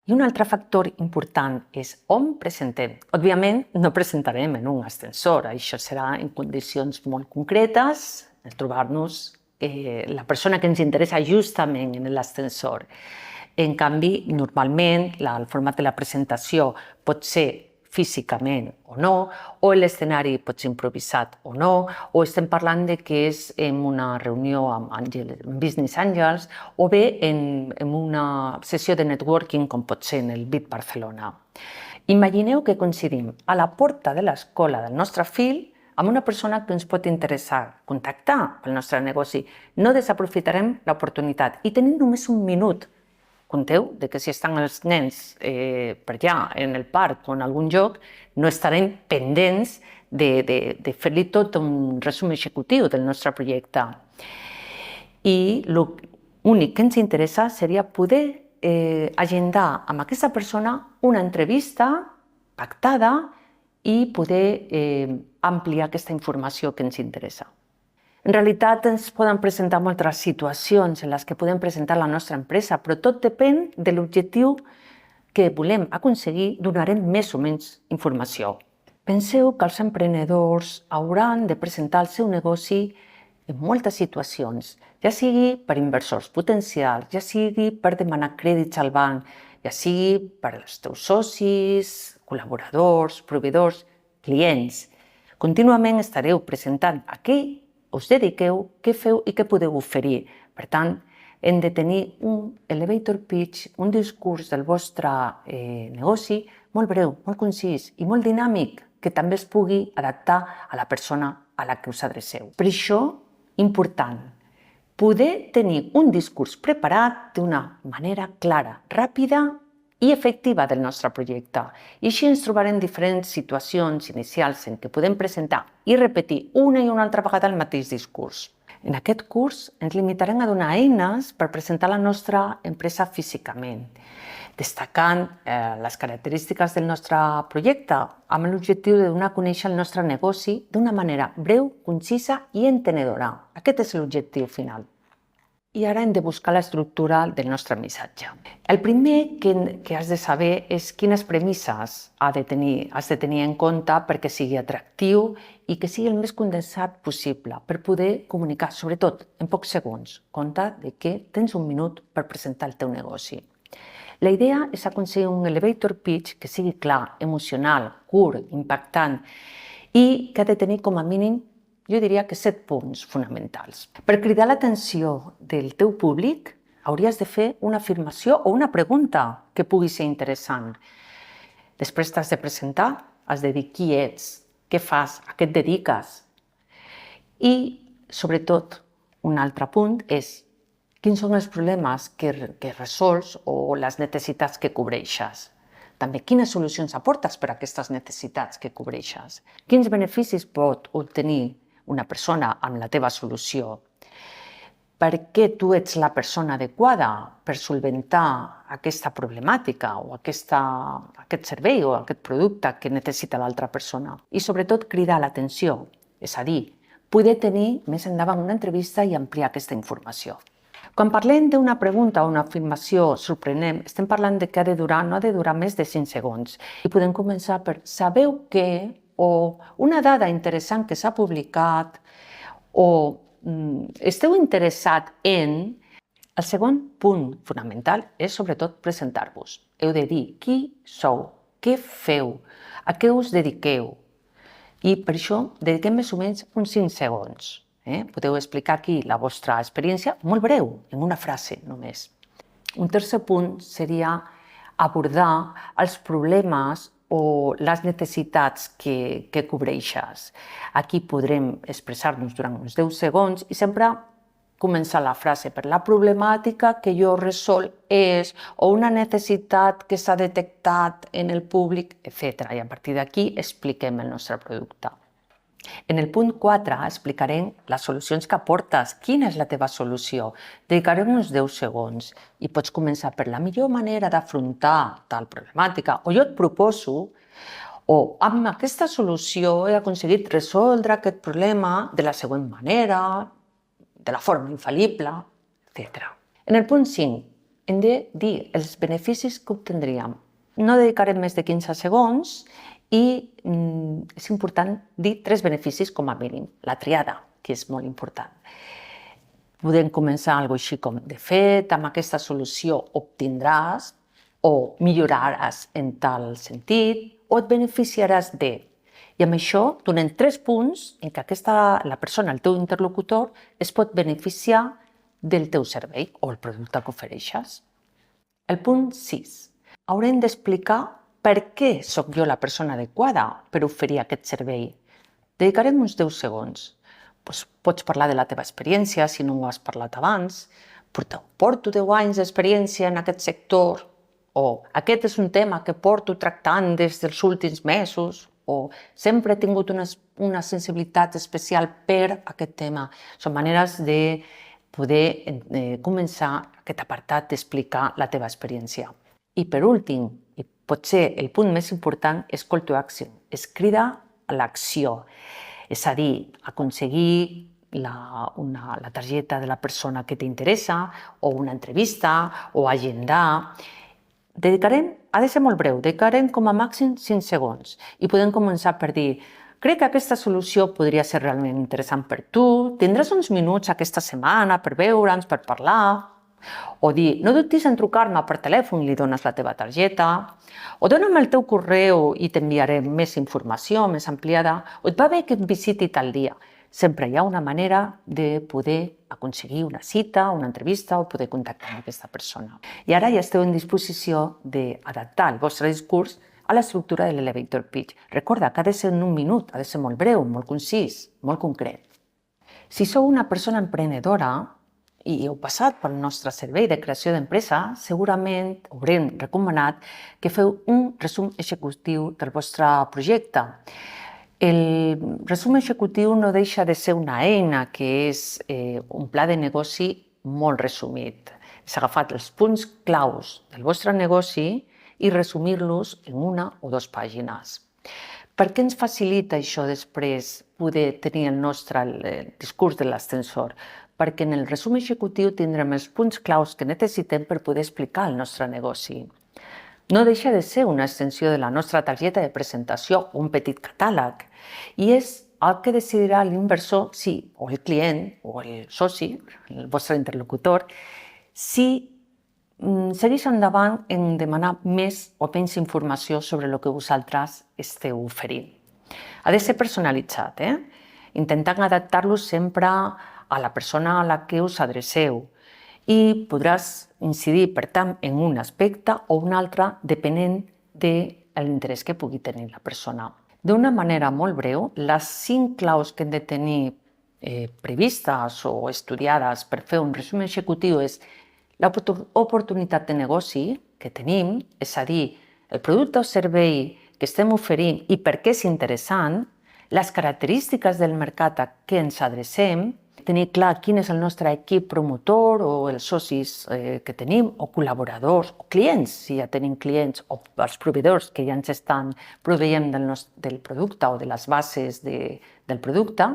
I un altre factor important és on presentem. Òbviament, no presentarem en un ascensor, això serà en condicions molt concretes, trobar-nos la persona que ens interessa justament en l'ascensor. En canvi, normalment, el format de la presentació pot ser físicament o no, o l'escenari pot ser improvisat o no, o estem parlant de que és en una reunió amb Business Angels o bé en una sessió de networking com pot ser en el BIT Barcelona. Imagineu que coincidim a la porta de l'escola del nostre fill amb una persona que ens pot interessar contactar pel nostre negoci. No desaprofitarem l'oportunitat i tenim només un minut. Compteu que si estan els nens per allà, en el parc o en algun lloc, no estarem pendents de fer-li tot un resum executiu del nostre projecte. I l'únic que ens interessa seria poder agendar amb aquesta persona una entrevista pactada i poder ampliar aquesta informació que ens interessa. En realitat ens poden presentar moltes situacions en les que podem presentar la nostra empresa, però tot depèn de l'objectiu que volem aconseguir, donarem més o menys informació. Penseu que els emprenedors hauran de presentar el seu negoci en moltes situacions, ja sigui per inversors potencials, ja sigui per demanar crèdits al banc, ja sigui per als teus socis, col·laboradors, proveïdors, clients. Contínuament estareu presentant a què us dediqueu, què feu i què podeu oferir. Per tant, hem de tenir un elevator pitch, un discurs del vostre negoci molt breu, molt concís i molt dinàmic, que també es pugui adaptar a la persona a la que us adreceu. Per això, important, poder tenir un discurs preparat d'una manera clara, ràpida i efectiva del nostre projecte. I així ens trobarem diferents situacions inicials en què podem presentar i repetir una i una altra vegada el mateix discurs. En aquest curs ens limitarem a donar eines per presentar la nostra empresa físicament, destacant les característiques del nostre projecte amb l'objectiu de donar a conèixer el nostre negoci d'una manera breu, concisa i entenedora. Aquest és l'objectiu final. I ara hem de buscar l'estructura del nostre missatge. El primer que has de saber és quines premisses has de tenir en compte perquè sigui atractiu i que sigui el més condensat possible per poder comunicar, sobretot en pocs segons. Compte que tens un minut per presentar el teu negoci. La idea és aconseguir un elevator pitch que sigui clar, emocional, curt, impactant i que ha de tenir com a mínim, jo diria que 7 punts fonamentals. Per cridar l'atenció del teu públic, hauries de fer una afirmació o una pregunta que pugui ser interessant. Després t'has de presentar, has de dir qui ets, què fas, a què et dediques. I, sobretot, un altre punt és quins són els problemes que resols o les necessitats que cobreixes. També quines solucions aportes per a aquestes necessitats que cobreixes. Quins beneficis pot obtenir una persona amb la teva solució? Per què tu ets la persona adequada per solventar aquesta problemàtica o aquest servei o aquest producte que necessita l'altra persona? I sobretot cridar l'atenció, és a dir, poder tenir més endavant una entrevista i ampliar aquesta informació. Quan parlem d'una pregunta o una afirmació sorprenent, estem parlant de que no ha de durar més de 5 segons. I podem començar per sabeu què, o una dada interessant que s'ha publicat, o esteu interessat en... El segon punt fonamental és sobretot presentar-vos. Heu de dir qui sou, què feu, a què us dediqueu. I per això dediquem més o menys uns 5 segons. Podeu explicar aquí la vostra experiència molt breu, en una frase només. Un tercer punt seria abordar els problemes o les necessitats que cobreixes. Aquí podrem expressar-nos durant uns 10 segons i sempre començar la frase per la problemàtica que jo resolc és o una necessitat que s'ha detectat en el públic, etc. I a partir d'aquí expliquem el nostre producte. En el punt 4 explicarem les solucions que aportes, quina és la teva solució. Dedicarem uns 10 segons i pots començar per la millor manera d'afrontar tal problemàtica o jo et proposo o amb aquesta solució he aconseguit resoldre aquest problema de la següent manera, de la forma infal·lible, etc. En el punt 5 hem de dir els beneficis que obtindríem. No dedicarem més de 15 segons i és important dir 3 beneficis com a mínim. La triada, que és molt important. Podem començar alguna cosa així com, de fet, amb aquesta solució obtindràs o milloraràs en tal sentit o et beneficiaràs de. I amb això donem 3 punts en què la persona, el teu interlocutor, es pot beneficiar del teu servei o el producte que ofereixes. El punt 6. Haurem d'explicar per què sóc jo la persona adequada per oferir aquest servei. Dedicarem uns 10 segons. Pots parlar de la teva experiència, si no ho has parlat abans. Porto 10 anys d'experiència en aquest sector, o aquest és un tema que porto tractant des dels últims mesos, o sempre he tingut una sensibilitat especial per aquest tema. Són maneres de poder començar aquest apartat d'explicar la teva experiència. I per últim, i potser el punt més important, és call to action, és crida a l'acció. És a dir, aconseguir la targeta de la persona que t'interessa, o una entrevista, o agendar. Ha de ser molt breu, dedicarem com a màxim 5 segons i podem començar per dir: crec que aquesta solució podria ser realment interessant per tu, tindràs uns minuts aquesta setmana per veure'ns, per parlar. O dir: no dubtis en trucar-me per telèfon i li dones la teva targeta. O dona'm el teu correu i t'enviaré més informació, més ampliada. O et va bé que em visiti tal dia. Sempre hi ha una manera de poder aconseguir una cita, una entrevista o poder contactar amb aquesta persona. I ara ja esteu en disposició d'adaptar el vostre discurs a l'estructura de l'elevator pitch. Recorda que ha de ser en un minut, ha de ser molt breu, molt concís, molt concret. Si sou una persona emprenedora i heu passat pel nostre servei de creació d'empresa, segurament haurem recomanat que feu un resum executiu del vostre projecte. El resum executiu no deixa de ser una eina que és un pla de negoci molt resumit. És agafar els punts claus del vostre negoci i resumir-los en 1 o 2 pàgines. Per què ens facilita això després poder tenir el nostre discurs de l'ascensor? Perquè en el resum executiu tindrem els punts claus que necessitem per poder explicar el nostre negoci. No deixa de ser una extensió de la nostra targeta de presentació o un petit catàleg, i és el que decidirà l'inversor, o el client, o el soci, el vostre interlocutor, si segueix endavant en demanar més o menys informació sobre el que vosaltres esteu oferint. Ha de ser personalitzat, intentant adaptar-lo sempre a la persona a la que us adreceu, i podràs incidir, per tant, en un aspecte o un altre depenent de l'interès que pugui tenir la persona. D'una manera molt breu, les 5 claus que hem de tenir previstes o estudiades per fer un resum executiu és l'oportunitat de negoci que tenim, és a dir, el producte o servei que estem oferint i per què és interessant, les característiques del mercat a què ens adrecem, tenir clar quin és el nostre equip promotor o els socis que tenim, o col·laboradors, o clients, si ja tenim clients, o els proveïdors que ja ens estan proveient del producte o de les bases del producte,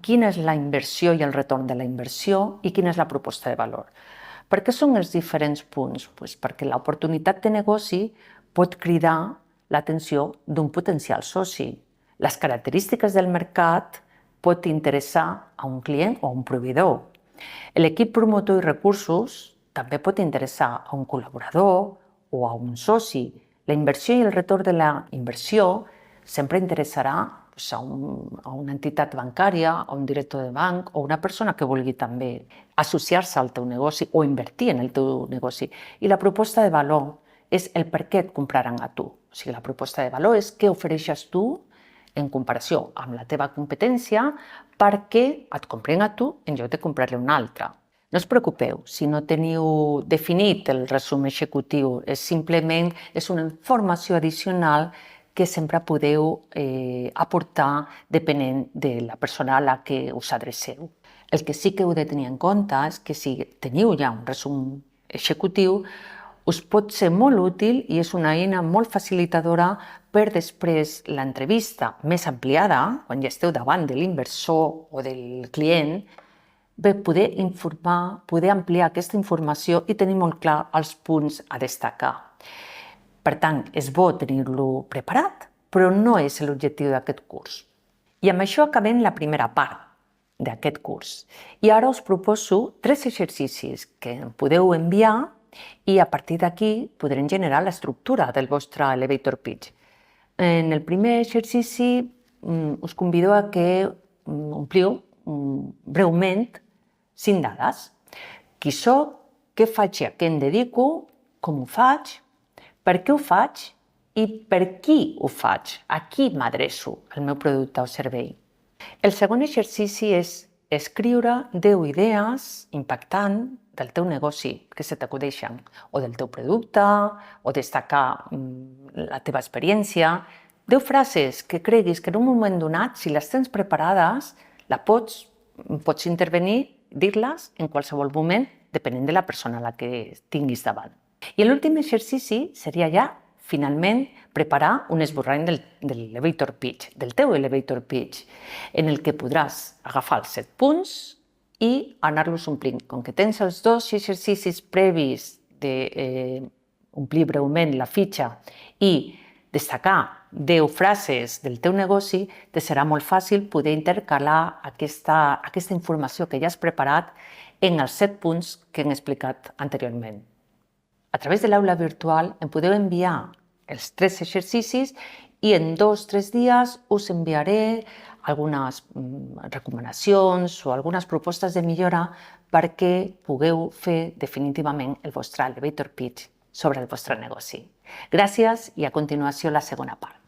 quina és la inversió i el retorn de la inversió i quina és la proposta de valor. Per què són els diferents punts? Perquè l'oportunitat de negoci pot cridar l'atenció d'un potencial soci. Les característiques del mercat pot interessar a un client o a un proveïdor. L'equip promotor i recursos també pot interessar a un col·laborador o a un soci. La inversió i el retorn de la inversió sempre interessarà a una entitat bancària, a un director de banc o una persona que vulgui també associar-se al teu negoci o invertir en el teu negoci. I la proposta de valor és el per què et compraran a tu. O sigui, la proposta de valor és què ofereixes tu en comparació amb la teva competència perquè et compren a tu en lloc de comprar-li a un altre. No us preocupeu, si no teniu definit el resum executiu, simplement és una informació addicional que sempre podeu aportar depenent de la persona a la que us adreceu. El que sí que heu de tenir en compte és que si teniu ja un resum executiu, us pot ser molt útil i és una eina molt facilitadora per després l'entrevista més ampliada, quan ja esteu davant de l'inversor o del client, poder informar, poder ampliar aquesta informació i tenir molt clar els punts a destacar. Per tant, és bo tenir-lo preparat, però no és l'objectiu d'aquest curs. I amb això acabem la primera part d'aquest curs. I ara us proposo 3 exercicis que em podeu enviar i a partir d'aquí podrem generar l'estructura del vostre elevator pitch. En el primer exercici us convido a que ompliu breument 5 dades. Qui soc, què faig i a què em dedico, com ho faig, per què ho faig i per qui ho faig, a qui m'adreço el meu producte o servei. El segon exercici és escriure 10 idees impactants del teu negoci que se t'acudeixen, o del teu producte, o destacar la teva experiència. 10 frases que creguis que en un moment donat, si les tens preparades, pots intervenir, dir-les en qualsevol moment, depenent de la persona a la que tinguis davant. I l'últim exercici seria ja, finalment, preparar un esborrany del teu elevator pitch, en el que podràs agafar els 7 punts i anar-los omplint. Com que tens els 2 exercicis previs d'omplir breument la fitxa i destacar 10 frases del teu negoci, te serà molt fàcil poder intercalar aquesta informació que ja has preparat en els 7 punts que hem explicat anteriorment. A través de l'aula virtual em podeu enviar els 3 exercicis i en 2 o 3 dies us enviaré algunes recomanacions o algunes propostes de millora perquè pugueu fer definitivament el vostre elevator pitch sobre el vostre negoci. Gràcies i a continuació la segona part.